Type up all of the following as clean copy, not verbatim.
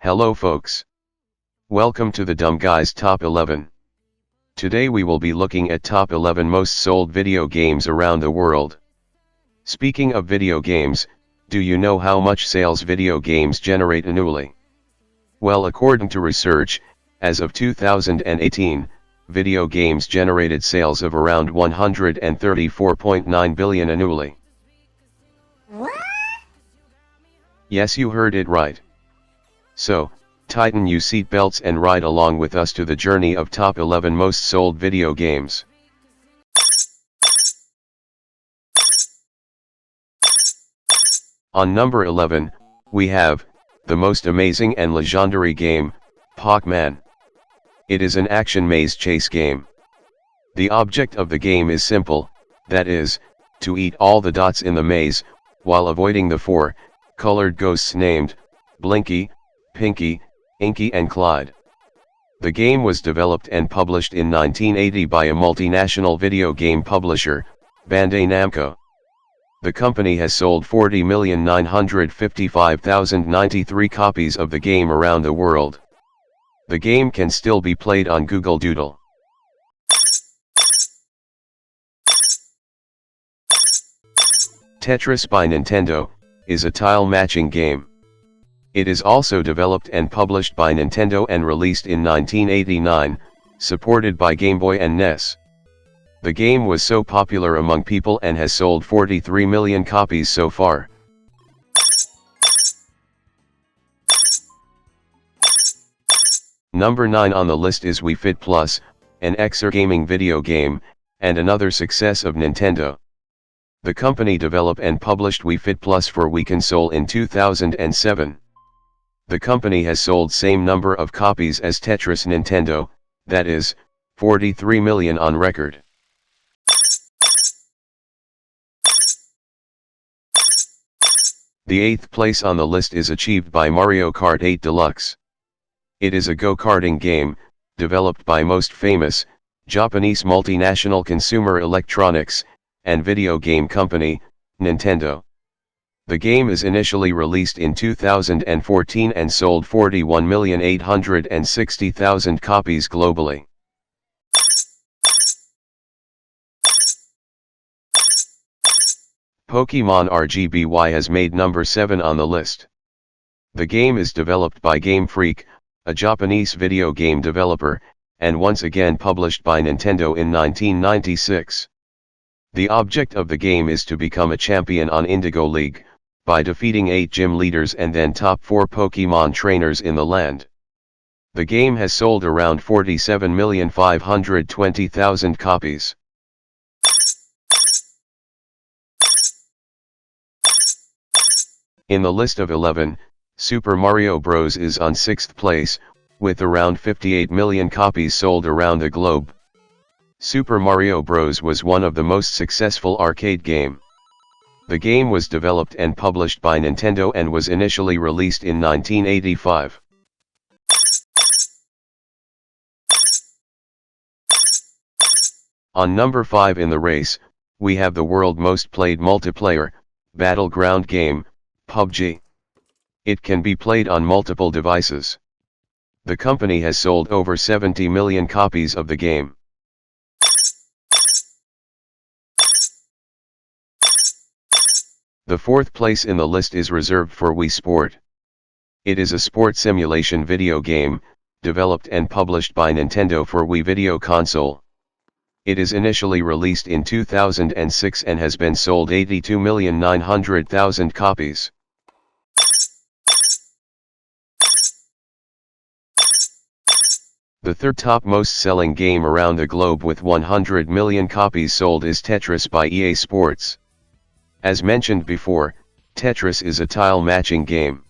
Hello folks. Welcome to the Dumb Guys Top 11. Today we will be looking at top 11 most sold video games around the world. Speaking of video games, do you know how much sales video games generate annually? Well, according to research, as of 2018, video games generated sales of around 134.9 billion annually. What? Yes, you heard it right. So, tighten your seatbelts and ride along with us to the journey of top 11 most sold video games. On number 11, we have the most amazing and legendary game, Pac-Man. It is an action maze chase game. The object of the game is simple, that is, to eat all the dots in the maze, while avoiding the four colored ghosts named Blinky, Pinky, Inky and Clyde. The game was developed and published in 1980 by a multinational video game publisher, Bandai Namco. The company has sold 40,955,093 copies of the game around the world. The game can still be played on Google Doodle. Tetris by Nintendo is a tile matching game. It is also developed and published by Nintendo and released in 1989, supported by Game Boy and NES. The game was so popular among people and has sold 43 million copies so far. Number 9 on the list is Wii Fit Plus, an exergaming video game, and another success of Nintendo. The company developed and published Wii Fit Plus for Wii console in 2007. The company has sold same number of copies as Tetris Nintendo, that is, 43 million on record. The 8th place on the list is achieved by Mario Kart 8 Deluxe. It is a go-karting game, developed by most famous, Japanese multinational consumer electronics and video game company, Nintendo. The game is initially released in 2014 and sold 41,860,000 copies globally. Pokemon RGBY has made number 7 on the list. The game is developed by Game Freak, a Japanese video game developer, and once again published by Nintendo in 1996. The object of the game is to become a champion on Indigo League, by defeating 8 gym leaders and then top 4 Pokemon trainers in the land. The game has sold around 47,520,000 copies. In the list of 11, Super Mario Bros. Is on 6th place, with around 58 million copies sold around the globe. Super Mario Bros. Was one of the most successful arcade game. The game was developed and published by Nintendo and was initially released in 1985. On number 5 in the race, we have the world's most played multiplayer, battleground game, PUBG. It can be played on multiple devices. The company has sold over 70 million copies of the game. The 4th place in the list is reserved for Wii Sport. It is a sport simulation video game, developed and published by Nintendo for Wii Video Console. It is initially released in 2006 and has been sold 82,900,000 copies. The third top most selling game around the globe with 100 million copies sold is Tetris by EA Sports. As mentioned before, Tetris is a tile matching game.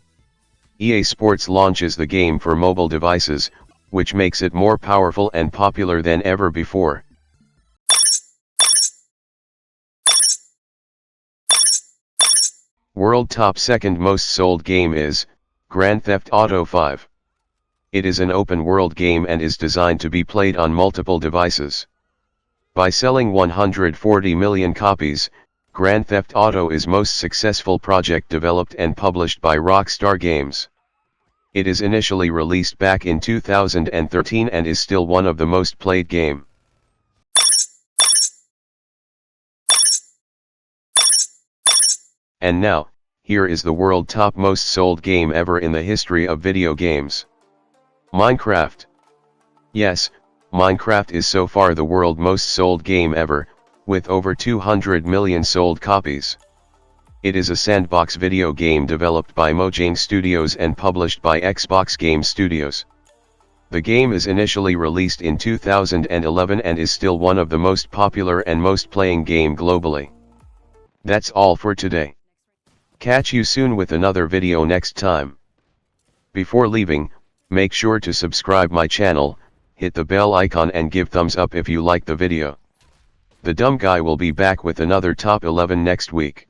EA Sports launches the game for mobile devices, which makes it more powerful and popular than ever before. World top second most sold game is Grand Theft Auto 5. It is an open-world game and is designed to be played on multiple devices. By selling 140 million copies, Grand Theft Auto is most successful project developed and published by Rockstar Games. It is initially released back in 2013 and is still one of the most played game. And now, here is the world top most sold game ever in the history of video games. Minecraft. Yes, Minecraft is so far the world most sold game ever, with over 200 million sold copies. It is a sandbox video game developed by Mojang Studios and published by Xbox Game Studios. The game is initially released in 2011 and is still one of the most popular and most playing game globally. That's all for today. Catch you soon with another video next time. Before leaving, make sure to subscribe my channel, hit the bell icon and give thumbs up if you like the video. The Dumb Guy will be back with another top 11 next week.